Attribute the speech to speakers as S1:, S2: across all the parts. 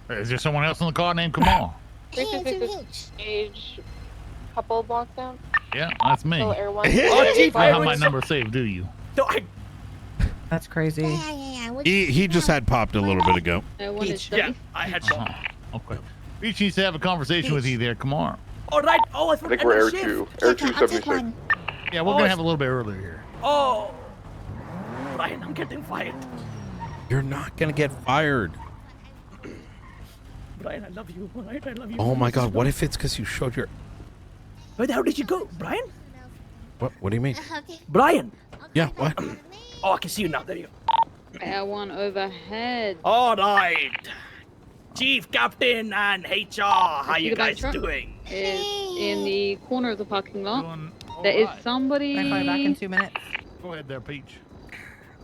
S1: Is there someone else in the car named Kamal?
S2: Age, couple blocks down.
S1: Yeah, that's me.
S2: So Air One.
S1: You don't have my number saved, do you?
S3: No,
S4: That's crazy.
S5: Yeah.
S6: He just had popped a little bit ago.
S3: yeah, I had shot.
S1: Okay. Peach needs to have a conversation with you there, Kamar.
S3: All right. Oh, I
S7: think we're Air 2. Air 276.
S1: Yeah, we're gonna have a little bit earlier here.
S3: Oh, Brian, I'm getting fired.
S6: You're not gonna get fired.
S3: Brian, I love you. All right, I love you.
S6: Oh my God! What if it's because you showed your?
S3: Wait, how did you go, Brian?
S6: What do you mean?
S3: Brian.
S6: Yeah. What?
S3: Oh, I can see you now. There you go.
S8: Air One overhead.
S3: All right. Chief, Captain, and HR, how you guys doing?
S8: Is in the corner of the parking lot. There is somebody.
S4: Can I call you back in 2 minutes?
S1: Go ahead there, Peach.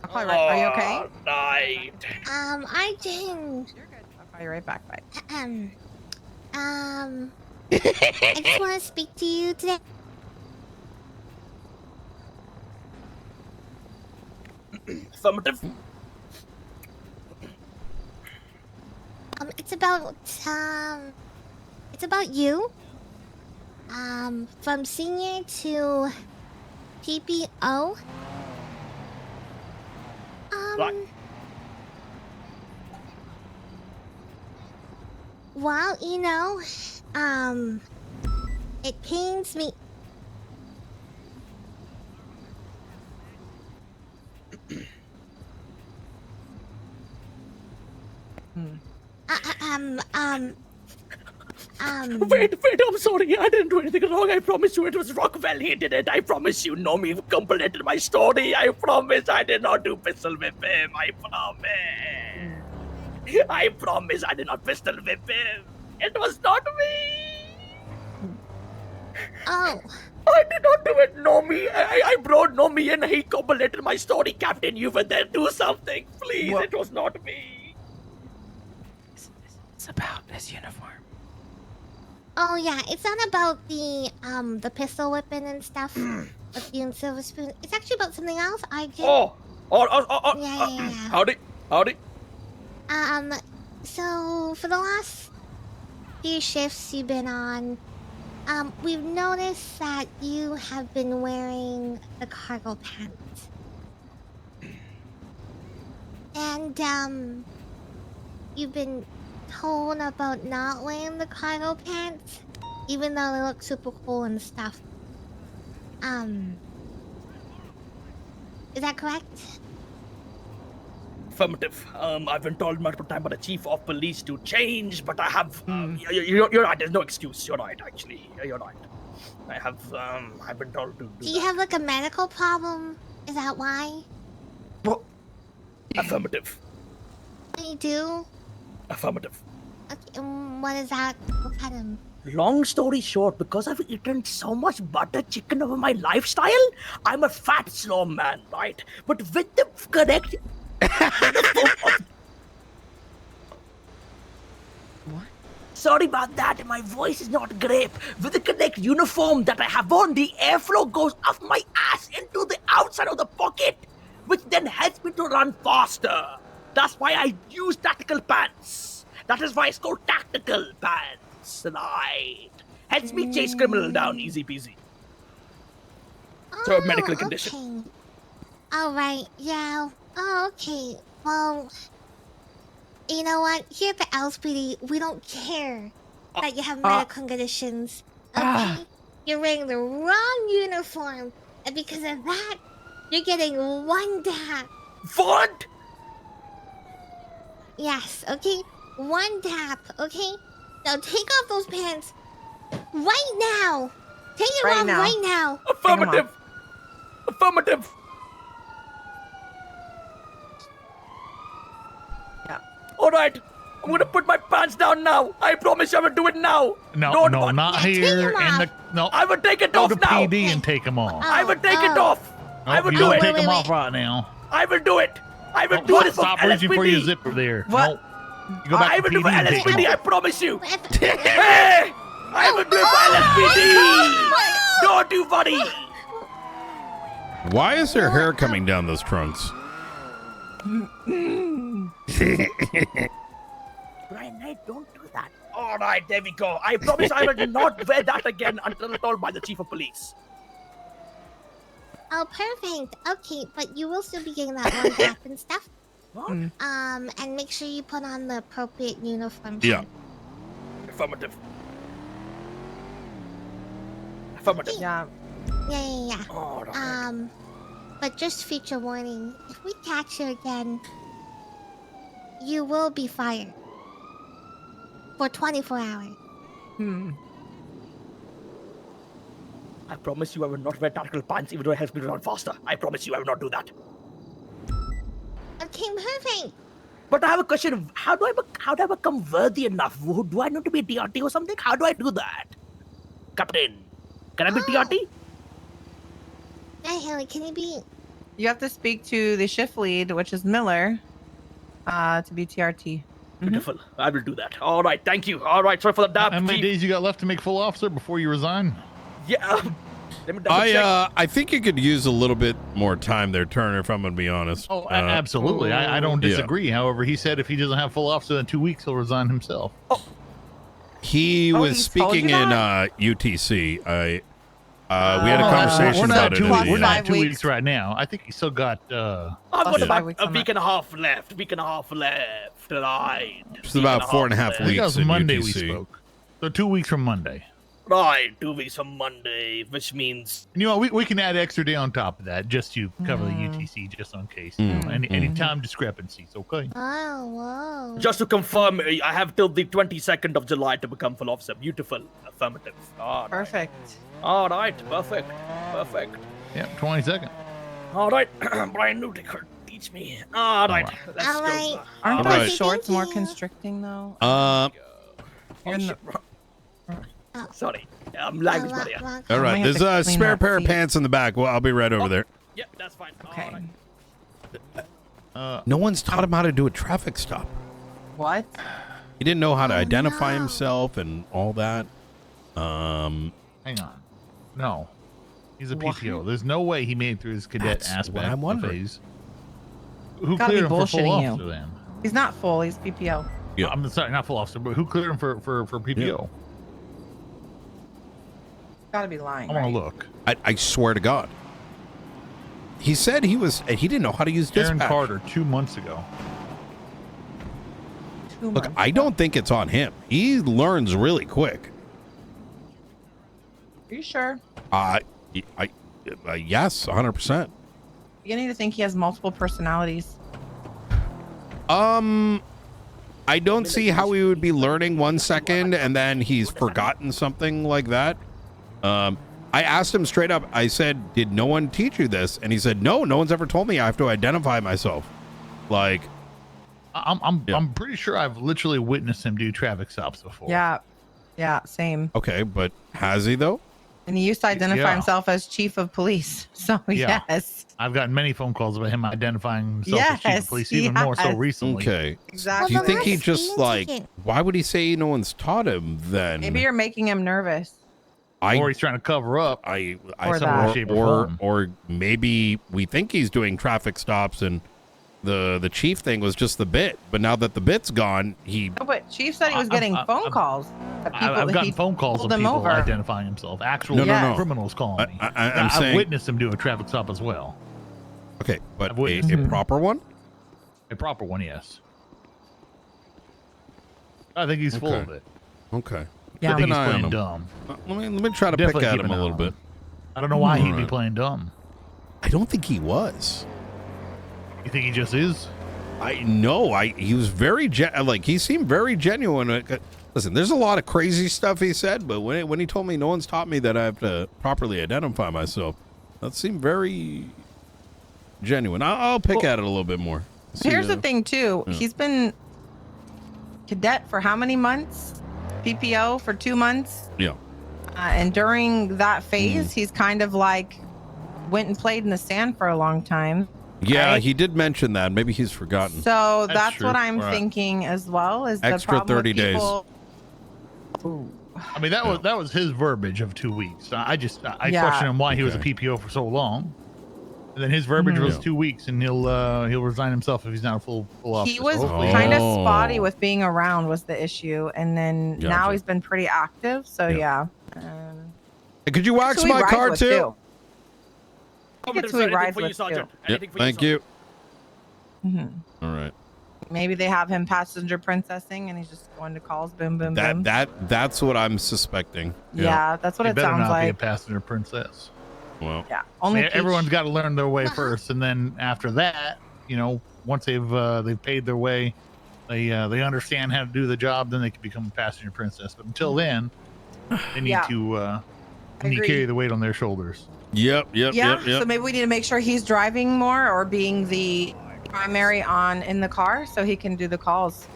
S4: I'll call you right. Are you okay?
S3: Right.
S5: I didn't.
S4: I'll call you right back. Bye.
S5: I just want to speak to you today.
S3: Affirmative.
S5: It's about you. From senior to PPO.
S3: Right.
S5: Well, it pains me.
S3: Wait, I'm sorry. I didn't do anything wrong. I promise you it was Rockwell. He did it. I promise you. Nomi completed my story. I promise I did not do pistol whip him. I promise. I promise I did not pistol whip him. It was not me.
S5: Oh.
S3: I did not do it, Nomi. I brought Nomi in. He completed my story. Captain, you were there. Do something. Please, it was not me.
S4: It's about his uniform.
S5: Oh yeah, it's not about the pistol whipping and stuff with you and Silver Spoon. It's actually about something else. I just
S3: Yeah. Howdy.
S5: So for the last few shifts you've been on, we've noticed that you have been wearing the cargo pants. And you've been told about not wearing the cargo pants, even though they look super cool and stuff. Is that correct?
S3: Affirmative. I've been told multiple times by the chief of police to change, but I have. You're right. There's no excuse. You're right. Actually, you're right. I have. I've been told to.
S5: Do you have like a medical problem? Is that why?
S3: What? Affirmative.
S5: You do?
S3: Affirmative.
S5: Okay, what is that? What kind of...
S3: Long story short, because I've eaten so much butter chicken over my lifestyle, I'm a fat, slow man, right? But with the correct...
S4: What?
S3: Sorry about that, my voice is not great. With the correct uniform that I have on, the airflow goes up my ass into the outside of the pocket, which then helps me to run faster. That's why I use tactical pants. That is why it's called tactical pants, right? Helps me chase criminal down, easy peasy. So medical condition.
S5: Okay. All right, yeah. Oh, okay. Well, you know what? Here at the LSPD, we don't care that you have medical conditions. Okay? You're wearing the wrong uniform, and because of that, you're getting 1 tap.
S3: What?
S5: Yes, okay? 1 tap, okay? Now take off those pants right now. Take it off right now.
S3: Affirmative. Affirmative.
S4: Yeah.
S3: All right. I'm gonna put my pants down now. I promise you I will do it now.
S1: No, not here. No.
S3: I will take it
S1: Go
S3: off
S1: to
S3: now.
S1: PD and take them off.
S3: I will take it off. I will
S1: you
S3: do
S1: don't
S3: it.
S1: take them off right now.
S3: I will do it. I will do it for
S1: Stop reaching for your
S3: LSPD.
S1: zipper there.
S4: What?
S1: Nope. You go back
S3: I
S1: to
S3: will do
S1: PD
S3: for
S1: and take them
S3: LSPD. I
S1: off.
S3: promise you. Hey! I will do it for LSPD. Don't you worry.
S6: Why is there hair coming down those trunks?
S3: Brian Knight, don't do that. All right, there we go. I promise I will not wear that again until told by the chief of police.
S5: Oh, perfect. Okay, but you will still be getting that one back and stuff.
S3: What?
S5: And make sure you put on the appropriate uniform.
S6: Yeah.
S3: Affirmative. Affirmative.
S4: Yeah.
S5: Yeah.
S3: All right.
S5: But just future warning: if we catch you again, you will be fired for 24 hours.
S3: I promise you I will not wear tactical pants even though it helps me to run faster. I promise you I will not do that.
S5: Okay, perfect.
S3: But I have a question. How do I become worthy enough? Do I need to be a DRT or something? How do I do that? Captain, can I be TRT?
S5: Hey, Haley, can you be?
S4: You have to speak to the shift lead, which is Miller, to be TRT.
S3: Beautiful. I will do that. All right, thank you. All right, sorry for the dap.
S1: How many
S3: Chief.
S1: days you got left to make full officer before you resign?
S3: Yeah. Let me double check.
S6: I think you could use a little bit more time there, Turner, if I'm going to be honest.
S1: Oh, absolutely. I don't
S6: Yeah.
S1: disagree. However, he said if he doesn't have full officer in 2 weeks, he'll resign himself.
S6: He
S4: Oh,
S6: was
S4: he's told
S6: speaking
S4: you
S6: in
S4: that?
S6: UTC. We had a
S1: Oh,
S6: conversation
S1: we're
S6: about
S1: not
S6: it.
S1: two,
S6: in
S1: we're
S6: the,
S1: not
S4: 5
S1: 2
S4: weeks.
S1: weeks right now. I think he's still got.
S3: I've
S4: Plus
S3: got
S4: 5
S3: about
S4: weeks
S3: a
S4: on
S3: week
S4: that.
S3: and a half left. Week and a half left. Right.
S6: It's about 4.5
S1: I think
S6: weeks.
S1: that was
S6: in
S1: Monday we
S6: UTC.
S1: spoke. So 2 weeks from Monday.
S3: Right. 2 weeks from Monday, which means
S1: And, you know, we can add extra day on top of that just to cover the UTC, just in case. You know, any time discrepancies. Okay.
S5: Oh, whoa.
S3: just to confirm, I have till the 22nd of July to become full officer. Beautiful. Affirmative. All right.
S4: Perfect.
S3: All right. Perfect. Perfect.
S1: Yeah, 22nd.
S3: All right. Brian Newton, teach me. All right. Let's
S5: All
S3: go.
S5: right.
S4: Aren't
S6: All
S4: those
S6: right.
S4: shorts more
S5: Thank you.
S4: constricting though?
S3: Oh,
S4: You're in
S3: shit.
S5: Oh.
S3: Sorry. Language barrier.
S6: All
S4: I
S6: right,
S4: might have
S6: there's
S4: to
S6: a
S4: clean
S6: spare
S4: that
S6: pair of
S4: seat.
S6: pants in the back. Well, I'll be right over there.
S3: Yep, that's fine.
S4: Okay.
S3: All right.
S6: No one's taught him how to do a traffic stop.
S4: What?
S6: He didn't know how to
S5: Oh,
S6: identify
S5: no.
S6: himself and all that.
S1: Hang on. No. He's a
S4: What?
S1: PTO. There's no way he made it through his cadet
S6: That's
S1: aspect.
S6: what I'm
S1: of
S6: wondering.
S1: phase. Who
S4: Gotta
S1: cleared
S4: be
S1: him for full
S4: bullshitting you.
S1: officer then?
S4: He's not full. He's PPO.
S6: Yeah.
S1: I'm sorry, not full officer, but who cleared him for PPO?
S4: Gotta be lying.
S1: I want
S4: right?
S1: to look.
S6: I swear to God. He said he didn't know how to use
S1: Aaron
S6: dispatch.
S1: Carter 2 months ago.
S4: 2
S6: Look,
S4: months.
S6: I don't think it's on him. He learns really quick.
S4: Are you sure?
S6: Yes, 100%.
S4: You need to think he has multiple personalities.
S6: I don't see how he would be learning 1 second and then he's forgotten something like that. I asked him straight up. I said, "Did no one teach you this?" And he said, "No, no one's ever told me I have to identify myself." Like,
S1: I'm pretty sure I've literally witnessed him do traffic stops before.
S4: Yeah. Yeah, same.
S6: okay, but has he though?
S4: And he used to identify
S1: Yeah.
S4: himself as chief of police. So
S1: Yeah.
S4: yes.
S1: I've gotten many phone calls about him identifying himself as chief
S4: Yes,
S1: of police, even more so
S4: yes.
S1: recently.
S6: Okay.
S4: Exactly.
S6: Do you
S5: Well,
S6: think he
S5: that's
S6: just
S5: being
S6: like?
S5: taken.
S6: Why would he say no one's taught him then?
S4: Maybe you're making him nervous.
S1: Or he's trying to cover up.
S6: I
S4: Or
S1: some way,
S4: that.
S1: shape, or form.
S6: or maybe we think he's doing traffic stops and the chief thing was just the bit, but now that the bit's gone, he
S4: No, but Chief said he was getting phone calls. That people,
S1: I've
S4: that
S1: gotten
S4: he
S1: phone calls of
S4: pulled him
S1: people
S4: over.
S1: identifying himself. Actual
S6: No, no, no.
S1: criminals calling me.
S6: I'm
S1: I've
S6: saying
S1: witnessed him do a traffic stop as well.
S6: okay, but
S1: I've
S6: a
S1: witnessed
S6: proper one.
S1: A proper one, yes. I think he's full
S6: Okay.
S1: of it.
S6: Okay.
S4: Yeah.
S1: I think
S6: Keep
S1: he's
S6: an eye on
S1: playing
S6: him.
S1: dumb.
S6: Let me try to
S1: Definitely
S6: pick at
S1: keep
S6: him
S1: an
S6: a
S1: eye
S6: little
S1: on
S6: bit.
S1: him. I don't know why he'd be
S6: Alright.
S1: playing dumb.
S6: I don't think he was.
S1: You think he just is?
S6: He was very he seemed very genuine. Listen, there's a lot of crazy stuff he said, but when he told me no one's taught me that I have to properly identify myself, that seemed very genuine. I'll pick at it a little bit more. See,
S4: Here's the thing, too.
S6: yeah.
S4: He's been cadet for how many months? PPO for 2 months.
S6: Yeah.
S4: And during that phase, he's kind of like went and played in the sand for a long time.
S6: Yeah,
S4: right?
S6: he did mention that. Maybe he's forgotten.
S4: So
S1: That's
S4: that's
S1: true.
S4: what I'm
S1: Right.
S4: thinking as well. Is
S6: Extra
S4: the problem
S6: 30
S4: with
S6: days.
S4: people-
S1: I mean, that was his verbiage of 2 weeks. I
S4: Yeah.
S1: question him why he was a
S6: Okay.
S1: PPO for so long. And then his verbiage was 2 weeks, and he'll resign himself if he's not a full officer.
S4: He was
S1: So hopefully-
S4: kind of spotty with being around was the issue, and then now he's been pretty active. So yeah.
S6: Could you wax my car too?
S4: That's who he rides with too.
S6: Yep, thank you. All right.
S4: Maybe they have him passenger princessing, and he's just going to calls. Boom, boom, boom.
S6: That's what I'm suspecting.
S4: Yeah, that's what it
S1: better
S4: sounds
S1: not
S4: like.
S1: Be a passenger princess.
S6: Well,
S4: yeah. Only
S1: everyone's got to learn their way first, and then after that, once they've paid their way, they understand how to do the job, then they can become a passenger princess. But until then, they need to carry the weight on their shoulders.
S6: Yep.
S4: So maybe we need to make sure he's driving more or being the primary in the car, so he can do the calls.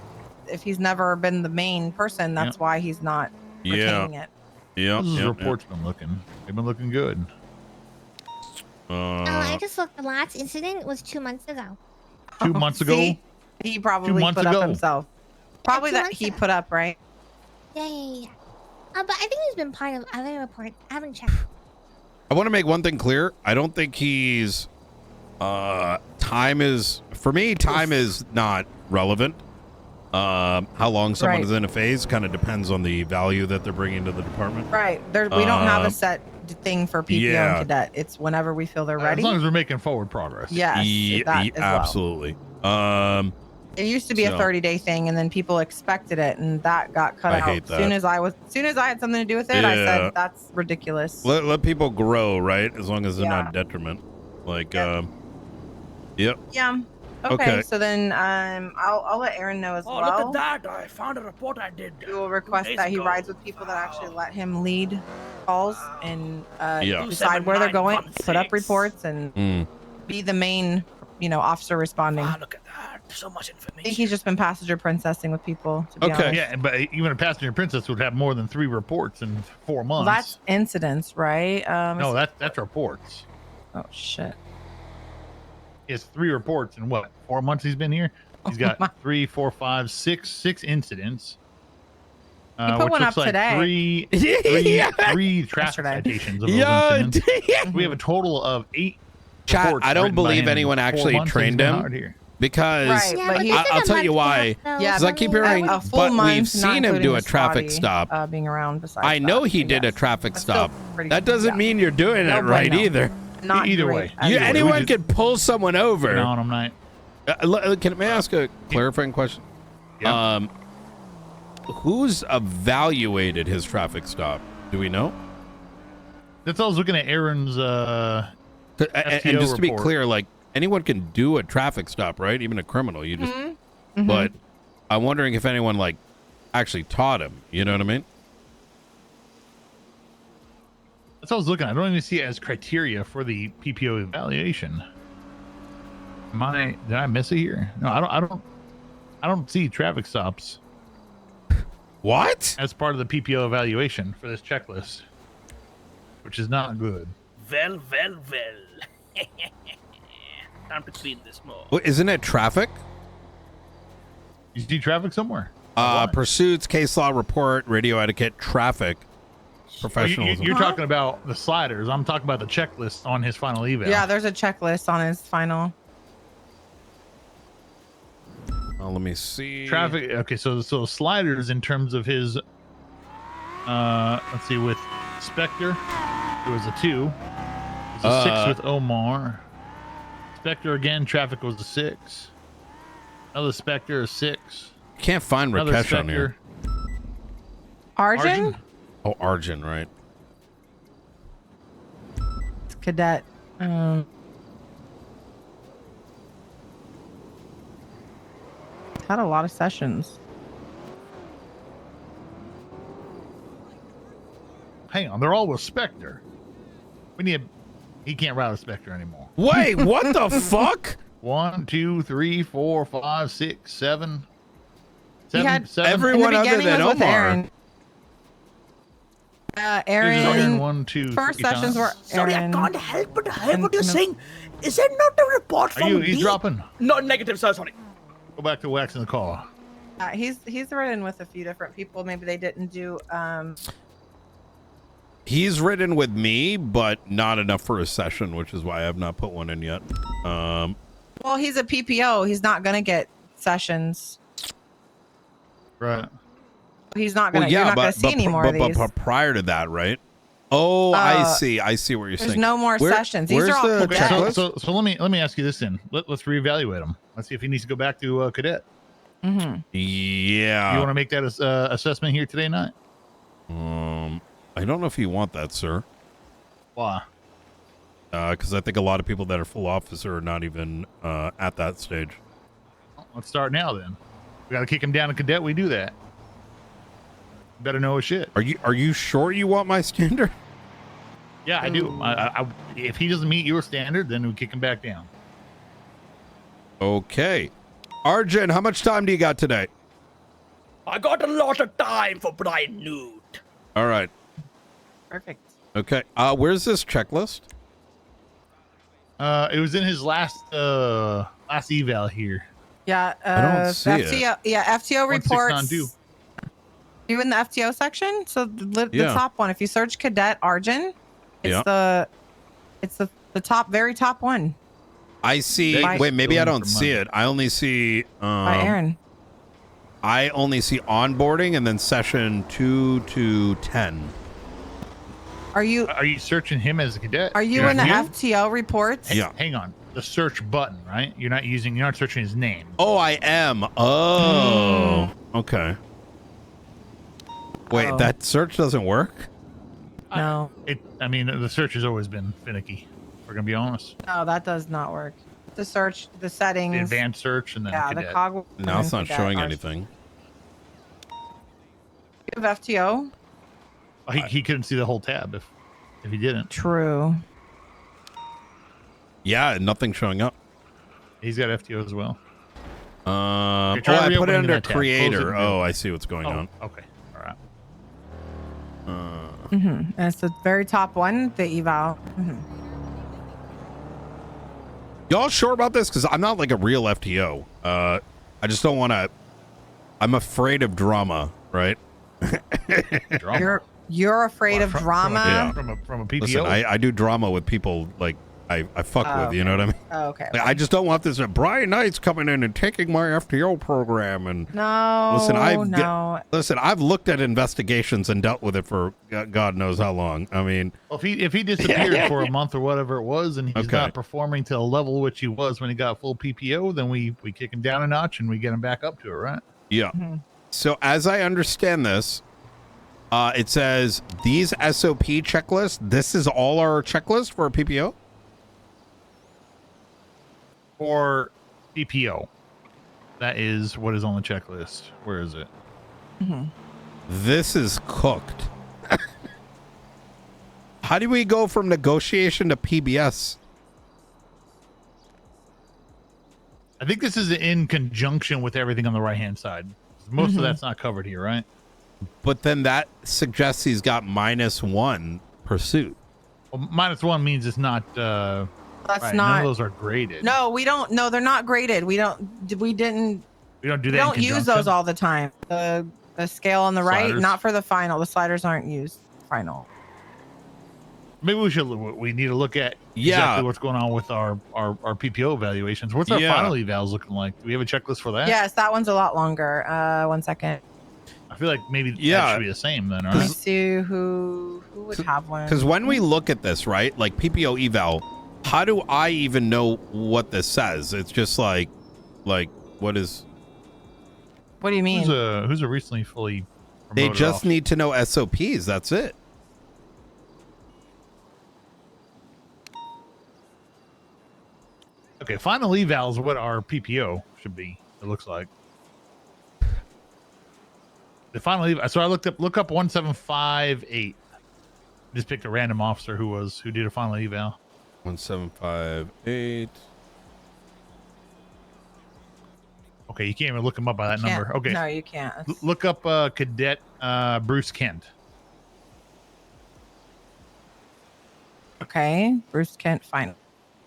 S4: If he's never been the main person, that's why he's not retaining it.
S6: Yeah.
S1: Those reports been looking. They've been looking good.
S5: I just looked. The last incident was 2 months ago.
S1: 2 months ago?
S4: See? He probably put up himself. Probably that he put up, right?
S5: Yeah. But I think he's been part of other reports. I haven't checked.
S6: I want to make one thing clear. I don't think he's time is not relevant. How long someone is in a phase kind of depends on the value that they're bringing to the department.
S4: Right. We don't have a set thing for PPO and cadet. It's whenever we feel they're ready.
S1: As long as we're making forward progress.
S4: Yes,
S6: absolutely.
S4: It used to be a 30-day thing, and then people expected it, and that got cut out.
S6: Hate that.
S4: As soon as I had something to do with it, I said that's ridiculous.
S6: Let people grow, right? As long as they're not detriment. Like,
S4: Yeah. Okay. So then, I'll let Aaron know as well.
S3: Look at that! I found a report I did.
S4: We will request that he rides with people that actually let him lead calls and decide where they're going, put up reports, and be the main, officer responding.
S3: Wow, look at that! So much information.
S4: I think he's just been passenger princessing with people. To be honest.
S1: Yeah, but even a passenger princess would have more than 3 reports in 4 months.
S4: Well, that's incidents, right?
S1: No, that's reports.
S4: Oh shit.
S1: He has 3 reports in 4 months he's been here? He's got 3, 4, 5, 6 incidents.
S4: He put one up today.
S1: 3 traffic citations of those incidents. We have a total of 8
S6: Chat,
S1: reports
S6: I don't
S1: written by
S6: believe
S1: him.
S6: anyone
S1: 4
S6: actually
S1: months
S6: trained
S1: he's been
S6: him
S1: out here.
S6: because
S5: I'll
S6: tell you why. Because I keep hearing,
S4: a full
S6: but
S4: month,
S6: we've
S4: not
S6: seen him
S4: including
S6: do a
S4: the
S6: traffic
S4: spotty,
S6: stop.
S4: being around besides
S6: I know
S4: that,
S6: he did a
S4: yes.
S6: trap
S4: That's
S6: stop.
S4: still pretty-
S6: That doesn't mean you're doing it right either.
S4: Not
S1: Either
S4: great.
S1: way.
S6: Anyone could pull someone over.
S1: No, I'm not.
S6: May I ask a clarifying question?
S1: Yeah.
S6: Who's evaluated his traffic stop? Do we know?
S1: That's all I was looking at Aaron's
S6: And
S1: FTO
S6: just to be
S1: report.
S6: clear, like anyone can do a traffic stop, right? Even a criminal. You just. But I'm wondering if anyone like actually taught him. You know what I mean?
S1: That's what I was looking at. I don't even see it as criteria for the PPO evaluation. Did I miss it here? No, I don't see traffic stops
S6: What?
S1: as part of the PPO evaluation for this checklist, which is not good.
S3: Well. Time to clean this more.
S6: Well, isn't it traffic?
S1: You see traffic somewhere?
S6: Pursuits, case law report, radio etiquette, traffic, professionalism.
S1: You're talking about the sliders. I'm talking about the checklist on his final eval.
S4: Yeah, there's a checklist on his final.
S6: Let me see.
S1: Traffic. Okay, so sliders in terms of his. Let's see, with Spectre, it was a 2. It was a 6 with Omar. Spectre again. Traffic was a 6. Another Spectre, a 6.
S6: Can't find
S1: Another
S6: Rakesh on here.
S4: Arjun?
S6: Oh, Arjun, right?
S4: It's cadet. Had a lot of sessions.
S1: Hang on, they're all with Spectre. He can't ride a Spectre anymore.
S6: Wait, what the fuck?
S1: 1, 2, 3, 4, 5, 6, 7.
S4: He had
S1: 7.
S6: everyone
S4: in the
S6: other
S4: beginning
S6: than
S4: was with
S6: Omar.
S4: Aaron.
S1: Aaron,
S4: Aaron.
S1: 1, 2,
S4: First
S1: 3
S4: sessions
S1: times.
S4: were
S3: Sorry, I
S4: Aaron.
S3: can't help but hear
S4: and
S3: what you're
S4: Camille.
S3: saying. Is there not a report from
S1: He's dropping.
S3: No, negative, sir. Sorry.
S1: Go back to waxing the car.
S4: He's ridden with a few different people. Maybe they didn't do
S6: He's ridden with me, but not enough for a session, which is why I have not put one in yet.
S4: Well, he's a PPO. He's not gonna get sessions.
S1: Right.
S4: He's not gonna. You're not gonna see any more of these.
S6: But prior to that, right? Oh, I see what you're saying.
S4: There's no more sessions. These are all
S6: the
S4: cadets.
S1: So let me ask you this then. Let's reevaluate him. Let's see if he needs to go back to cadet.
S4: Mm-hmm.
S6: Yeah.
S1: You want to make that assessment here today night?
S6: I don't know if you want that, sir.
S1: Why?
S6: Because I think a lot of people that are full officer are not even at that stage.
S1: Let's start now then. We got to kick him down to cadet. We do that. Better know his shit.
S6: Are you sure you want my standard?
S1: Yeah, I do. If he doesn't meet your standard, then we kick him back down.
S6: Okay. Arjun, how much time do you got today?
S3: I got a lot of time for Brian Newt.
S6: All right.
S4: Perfect.
S6: Okay. Where's this checklist?
S1: It was in his last eval here.
S4: Yeah.
S6: I don't see
S4: FTO,
S6: it.
S4: Yeah, FTO reports.
S1: 1692.
S4: You in the FTO section? So the top one. If you search cadet Arjun, it's the top, very top one.
S6: I see. Wait, maybe I don't see it. I only see.
S4: By Aaron.
S6: I only see onboarding and then session 2 to 10.
S4: Are you
S1: searching him as a cadet?
S4: Are you in the FTO reports?
S6: Yeah.
S1: Hang on. The search button, right? You're not searching his name.
S6: Oh, I am. Oh. Okay. Wait, that search doesn't work?
S4: No.
S1: I mean, the search has always been finicky. We're gonna be honest.
S4: No, that does not work. The search, the settings,
S1: The advanced search, and then cadet.
S4: the cog.
S6: Now it's not showing anything.
S4: You have FTO?
S1: Oh, he couldn't see the whole tab if he didn't.
S4: True.
S6: Yeah, nothing showing up.
S1: He's got FTO as well.
S6: I put it
S1: reopening
S6: under
S1: that tab.
S6: creator.
S1: Close it.
S6: Oh, I see what's going on.
S1: Okay. All right.
S4: And it's the very top one, the eval.
S6: Y'all sure about this? Because I'm not like a real FTO. I just don't want to. I'm afraid of drama, right?
S1: Drama.
S4: You're afraid of drama?
S1: From a PPO?
S6: Listen, I do drama with people like I fuck with, you know what I mean?
S4: Oh, okay.
S6: Like, I just don't want this. Brian Knight's coming in and taking my FTO program, and
S4: no.
S6: Listen, I've looked at investigations and dealt with it for God knows how long. I mean,
S1: well, if he disappeared for a month or whatever it was, and he's not performing to the level which he was when he got full PPO, then we kick him down a notch and we get him back up to it, right?
S6: Yeah. So as I understand this, it says these SOP checklists. This is all our checklist for a PPO.
S1: For PPO, that is what is on the checklist. Where is it?
S6: This is cooked. How do we go from negotiation to PBS?
S1: I think this is in conjunction with everything on the right hand side. Most of that's not covered here, right?
S6: But then that suggests he's got -1 pursuit.
S1: Well, -1 means it's not.
S4: That's
S1: right,
S4: not.
S1: None of those are graded.
S4: No, we don't. No, they're not graded. We don't do that.
S1: We don't
S4: use those all the time. The scale on the right,
S1: Sliders.
S4: not for the final. The sliders aren't used final.
S1: Maybe we need to look at exactly what's going on with our PPO evaluations. What's our final evals looking like? Do we have a checklist for that?
S4: Yes, that one's a lot longer. 1 second.
S1: I feel like maybe that should be the same then,
S4: Let me
S1: right?
S4: see who would have one.
S6: Because when we look at this, right, like PPO eval, how do I even know what this says? It's just like what is?
S4: What do you mean?
S1: Who's a recently fully
S6: They
S1: promoted
S6: just
S1: officer?
S6: need to know SOPs. That's it.
S1: Okay, final eval is what our PPO should be. It looks like the final eval. So I look up 1758. Just picked a random officer who did a final eval.
S6: 1758.
S1: Okay, you can't even look him up by that number. Okay,
S4: No, you can't.
S1: look up Cadet Bruce Kent.
S4: Okay, Bruce Kent final.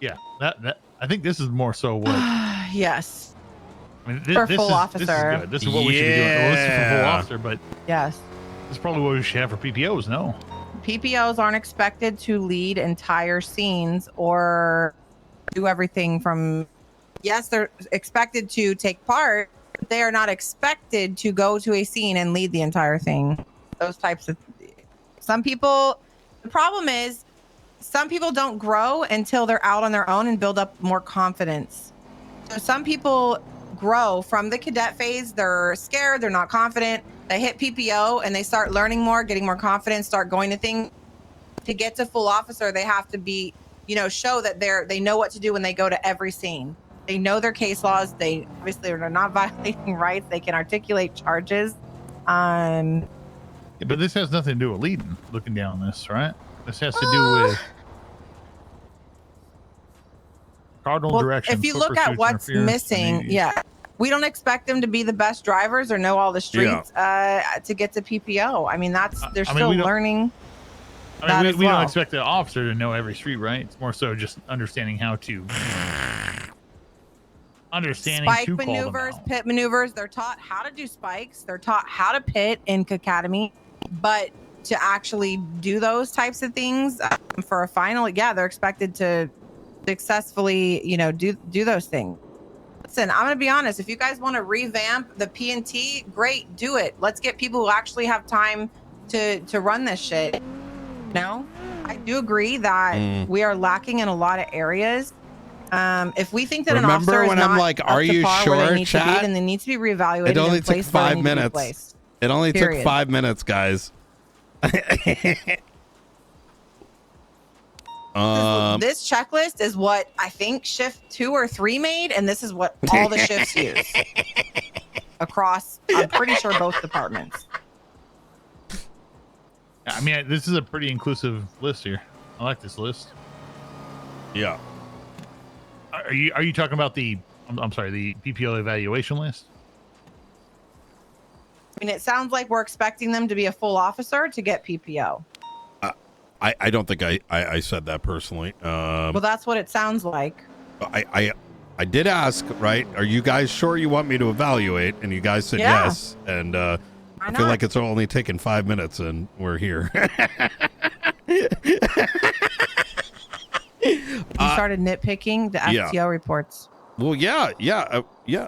S1: Yeah, that I think this is more so what.
S4: Yes.
S1: I mean,
S4: For full
S1: is,
S4: officer.
S1: This is good. This is what we should be doing. Well, this is for full officer, but
S4: Yes.
S1: this is probably what we should have for PPOs. No.
S4: PPOs aren't expected to lead entire scenes or do everything from. Yes, they're expected to take part. But they are not expected to go to a scene and lead the entire thing. Those types of. Some people. The problem is, some people don't grow until they're out on their own and build up more confidence. So some people grow from the cadet phase. They're scared. They're not confident. They hit PPO and they start learning more, getting more confidence, start going to things. To get to full officer, they have to be, show that they know what to do when they go to every scene. They know their case laws. They obviously are not violating rights. They can articulate charges.
S1: Yeah, but this has nothing to do with leading, looking down this, right? This has to do with cardinal direction.
S4: If you look at what's missing, we don't expect them to be the best drivers or know all the streets to get to PPO. I mean, they're still learning.
S1: We don't expect the officer to know every street, right? It's more so just understanding how to
S4: spike maneuvers, pit maneuvers. They're taught how to do spikes. They're taught how to pit in Academy, but to actually do those types of things for a final, they're expected to successfully, do those things. Listen, I'm gonna be honest. If you guys want to revamp the P&T, great, do it. Let's get people who actually have time to run this shit. No, I do agree that we are lacking in a lot of areas. If we think that an officer is not up to par where they need to be, then they need to be rereevaluated.
S6: It only took 5 minutes. It only took 5 minutes, guys.
S4: This checklist is what I think shift 2 or 3 made, and this is what all the shifts use across, I'm pretty sure, both departments.
S1: I mean, this is a pretty inclusive list here. I like this list.
S6: Yeah.
S1: Are you talking about the PPO evaluation list?
S4: I mean, it sounds like we're expecting them to be a full officer to get PPO.
S6: I don't think I said that personally.
S4: Well, that's what it sounds like.
S6: I did ask, right? Are you guys sure you want me to evaluate? And you guys said yes. And I feel like it's only taken 5 minutes and we're here.
S4: You started nitpicking the FTO reports.
S6: Well, yeah.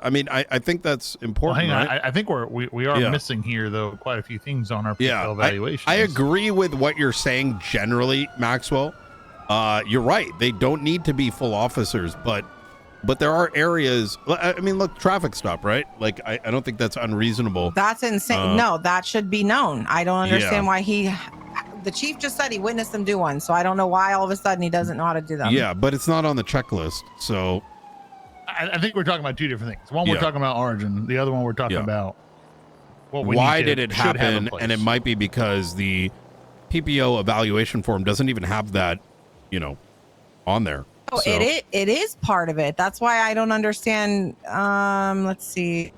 S6: I mean, I think that's important.
S1: Well, hang on.
S6: Right?
S1: I think we are missing here, though, quite a few things on our PPO evaluation.
S6: I agree with what you're saying generally, Maxwell. You're right. They don't need to be full officers, but there are areas. I mean, look, traffic stop, right? Like, I don't think that's unreasonable.
S4: That's insane. No, that should be known. I don't understand why the chief just said he witnessed them do one, so I don't know why all of a sudden he doesn't know how to do them.
S6: Yeah, but it's not on the checklist, so.
S1: I think we're talking about two different things. One, we're talking about Arjun. The other one, we're talking about
S6: why did it happen? And it might be because the PPO evaluation form doesn't even have that, on there.
S4: Oh, so. It is part of it. That's why I don't understand. Let's see.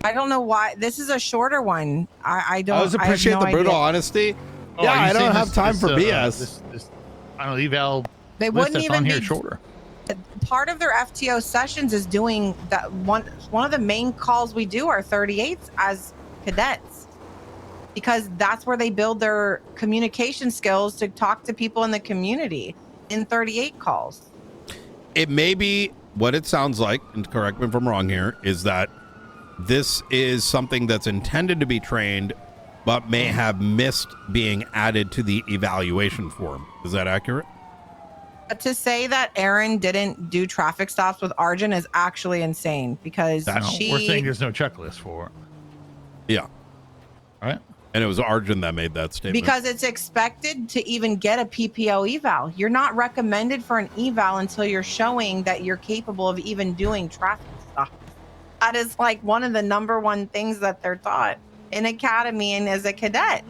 S4: I don't know why. This is a shorter one. I don't.
S6: I always appreciate the brutal honesty.
S1: Oh,
S6: yeah, I don't have time for BS.
S1: I don't know, eval.
S4: They wouldn't even
S1: be shorter.
S4: Part of their FTO sessions is doing that. One of the main calls we do are 38s as cadets, because that's where they build their communication skills to talk to people in the community in 38 calls.
S6: It may be what it sounds like, and correct me if I'm wrong here, is that this is something that's intended to be trained, but may have missed being added to the evaluation form. Is that accurate?
S4: To say that Aaron didn't do traffic stops with Arjun is actually insane, because
S1: we're saying there's no checklist for it.
S6: Yeah.
S1: All right.
S6: And it was Arjun that made that statement.
S4: Because it's expected to even get a PPO eval. You're not recommended for an eval until you're showing that you're capable of even doing traffic stops. That is like one of the number one things that they're taught in Academy and as a cadet.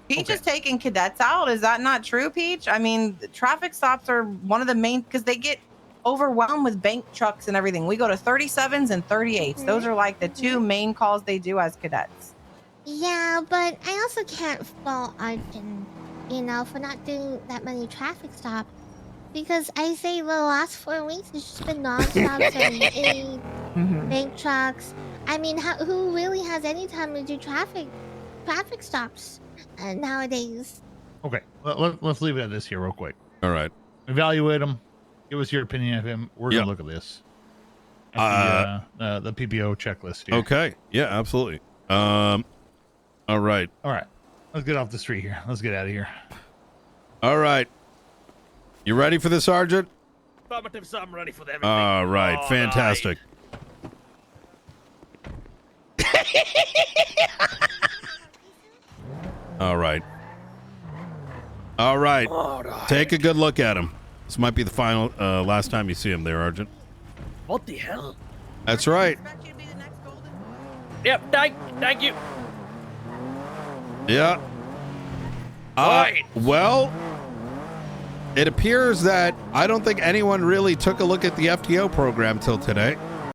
S4: Peach is taking cadets out. Is that not true, Peach? I mean, the traffic stops are one of the main, because they get overwhelmed with bank trucks and everything. We go to 37s and 38s. Those are like the two main calls they do as cadets.
S5: Yeah, but I also can't fault Arjun, for not doing that many traffic stops. Because I say the last 4 weeks, it's just been non-stop 78, bank trucks. I mean, who really has any time to do traffic traffic stops nowadays.
S1: Okay, let's leave it at this here real quick.
S6: All right.
S1: Evaluate him. Give us your opinion of him. We're gonna look at this. At the PPO checklist here.
S6: Okay. Yeah, absolutely. All right.
S1: All right. Let's get off the street here. Let's get out of here.
S6: All right. You ready for this, Sergeant?
S3: Affirmative, sir. I'm ready for everything.
S6: All right. Fantastic. All right. All right. Take a good look at him. This might be the final, last time you see him there, Arjun.
S3: What the hell?
S6: That's right.
S3: Yep, thank you.
S6: Yeah.
S3: Right.
S6: Well, it appears that I don't think anyone really took a look at the FTO program till today.